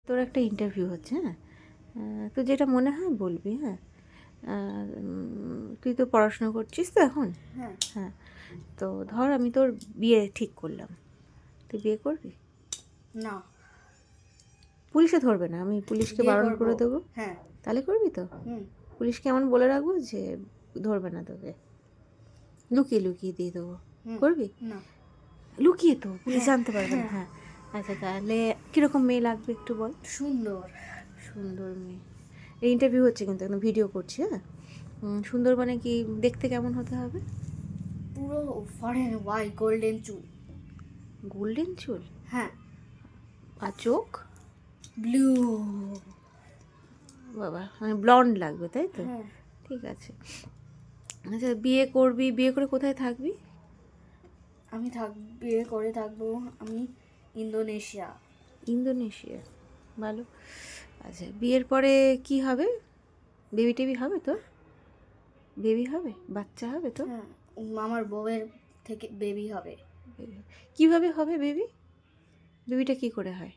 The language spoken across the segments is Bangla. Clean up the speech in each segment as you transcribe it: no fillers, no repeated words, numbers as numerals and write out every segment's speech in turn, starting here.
তোর একটা ইন্টারভিউ হচ্ছে, হ্যাঁ? তো যেটা মনে হয় বলবি, হ্যাঁ? তুই তো পড়াশোনা করছিস তো এখন? হ্যাঁ। হ্যাঁ। তো ধর আমি তোর বিয়ে ঠিক করলাম, তুই বিয়ে করবি? না। পুলিশে ধরবে না, আমি পুলিশকে বিয়ে বারণ করব। করে দেবো। হ্যাঁ। তাহলে করবি তো? হুম। পুলিশকে এমন বলে রাখবো যে ধরবে না তোকে, লুকিয়ে লুকিয়ে দিয়ে দেবো। হুম। করবি? না। লুকিয়ে তো, পুলিশ হ্যাঁ। জানতে পারবে না। হ্যাঁ। হ্যাঁ। আচ্ছা, তাহলে কীরকম মেয়ে লাগবে একটু বল। সুন্দর। সুন্দর মেয়ে। এই ইন্টারভিউ হচ্ছে কিন্তু এখন ভিডিও করছি, হ্যাঁ? সুন্দর মানে কি দেখতে কেমন হতে হবে? পুরো ফরেন হোয়াইট গোল্ডেন চুল। গোল্ডেন চুল? হ্যাঁ। আর চোখ? ব্লু। বাবা, মানে ব্লন্ড লাগবে তাই তো? হ্যাঁ। ঠিক আছে। আচ্ছা, বিয়ে করবি, বিয়ে করে কোথায় থাকবি? আমি বিয়ে করে থাকবো আমি ইন্দোনেশিয়া। ইন্দোনেশিয়া? ভালো। আচ্ছা, বিয়ের পরে কি হবে? বেবি টেবি হবে তোর? বেবি হবে, বাচ্চা হবে তো? হ্যাঁ, আমার বউয়ের থেকে বেবি হবে। কীভাবে হবে বেবি? বেবিটা কি করে হয়?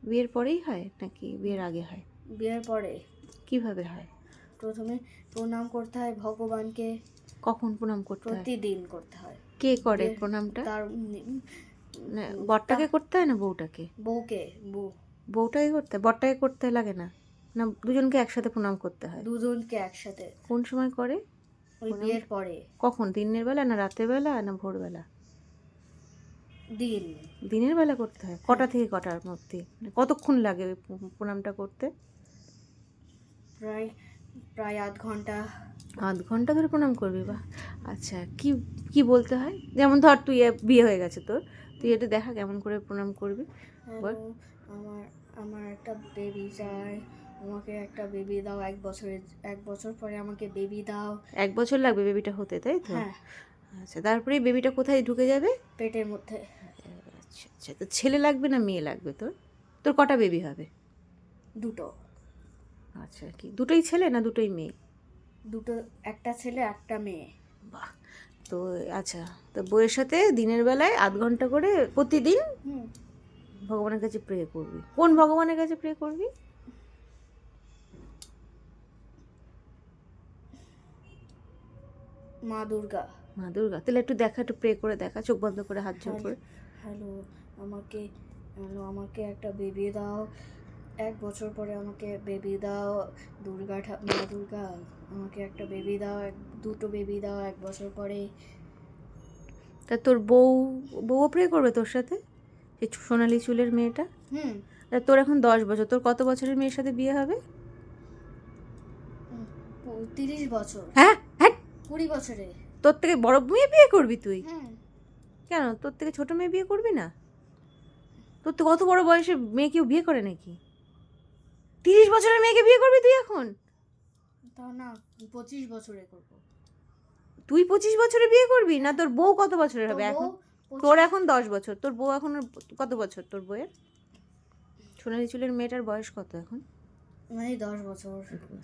বিয়ের পরেই হয় নাকি বিয়ের আগে হয়? বিয়ের পরে। কিভাবে হয়? প্রথমে প্রণাম করতে হয় ভগবানকে। কখন প্রণাম করতে হয়? প্রতিদিন করতে হয়। কে করে প্রণামটা? তার না, বরটাকে করতে হয় না বউটাকে? বউকে। বউ। বউটাকে করতে হয়, বরটাকে করতে লাগে না? না দুজনকে একসাথে প্রণাম করতে হয়? দুজনকে একসাথে। কোন সময় করে ওই প্রণাম? বিয়ের পরে। কখন, দিনের বেলা না রাতের বেলা না ভোরবেলা? দিন। দিনের বেলা করতে হয়? কটা থেকে কটার মধ্যে, মানে কতক্ষণ লাগে ওই প্রণামটা করতে? প্রায় প্রায় আধ ঘন্টা। আধ ঘন্টা ধরে প্রণাম করবি? বাহ। আচ্ছা, কি কি বলতে হয়? যেমন ধর তুই বিয়ে হয়ে গেছে তোর, তুই এটা দেখা কেমন করে প্রণাম করবি বল। হ্যালো, আমার আমার একটা বেবি চাই। আমাকে একটা বেবি দাও, 1 বছরের। 1 বছর পরে আমাকে বেবি দাও। 1 বছর লাগবে বেবিটা হতে, তাই তো? হ্যাঁ। আচ্ছা, তারপরে বেবিটা কোথায় ঢুকে যাবে? পেটের মধ্যে। আচ্ছা আচ্ছা, তো ছেলে লাগবে না মেয়ে লাগবে তোর? তোর কটা বেবি হবে? দুটো। আচ্ছা, কি দুটোই ছেলে না দুটোই মেয়ে? দুটো। একটা ছেলে একটা মেয়ে। বাহ। তো আচ্ছা, তো বউয়ের সাথে দিনের বেলায় আধ ঘন্টা করে প্রতিদিন হুম। ভগবানের কাছে প্রে করবি। কোন ভগবানের কাছে প্রে করবি? মা দুর্গা। মা দুর্গা? তাহলে একটু দেখা, একটু প্রে করে দেখা, চোখ বন্ধ করে, হাত জোর করে। হ্যালো, আমাকে হ্যালো, আমাকে একটা বেবি দাও। 1 বছর পরে আমাকে বেবি দাও। মা দুর্গা, আমাকে একটা বেবি দাও। দুটো বেবি দাও 1 বছর পরে। তা তোর বউও প্রে করবে তোর সাথে, যে সোনালি চুলের মেয়েটা? হুম। তা তোর এখন 10 বছর, তোর কত বছরের মেয়ের সাথে বিয়ে হবে? 30 বছর। হ্যাঁ হ্যাঁ। 20 বছরে। তোর থেকে বড় মেয়ে বিয়ে করবি তুই? হুম। কেন, তোর থেকে ছোট মেয়ে বিয়ে করবি না? তোর তো কত বড় বয়সে মেয়ে কেউ বিয়ে করে নাকি? 30 বছরের মেয়েকে বিয়ে করবি তুই এখন? তা না, 25 বছরে করবো। তুই 25 বছরে বিয়ে করবি না? তোর বউ কত বছরের তো হবে এখন? বউ তোর এখন 10 বছর, তোর বউ এখন কত বছর তোর বউয়ের? সোনালি চুলের মেয়েটার বয়স কত এখন? মানে 10 বছর।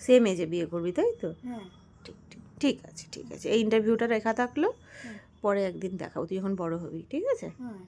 সেম এজে বিয়ে করবি তাই তো? হ্যাঁ। ঠিক ঠিক ঠিক আছে, ঠিক আছে, এই ইন্টারভিউটা রেখা থাকলো, হ্যাঁ। পরে একদিন দেখাবো, তুই এখন বড় হবি, ঠিক আছে? হ্যাঁ।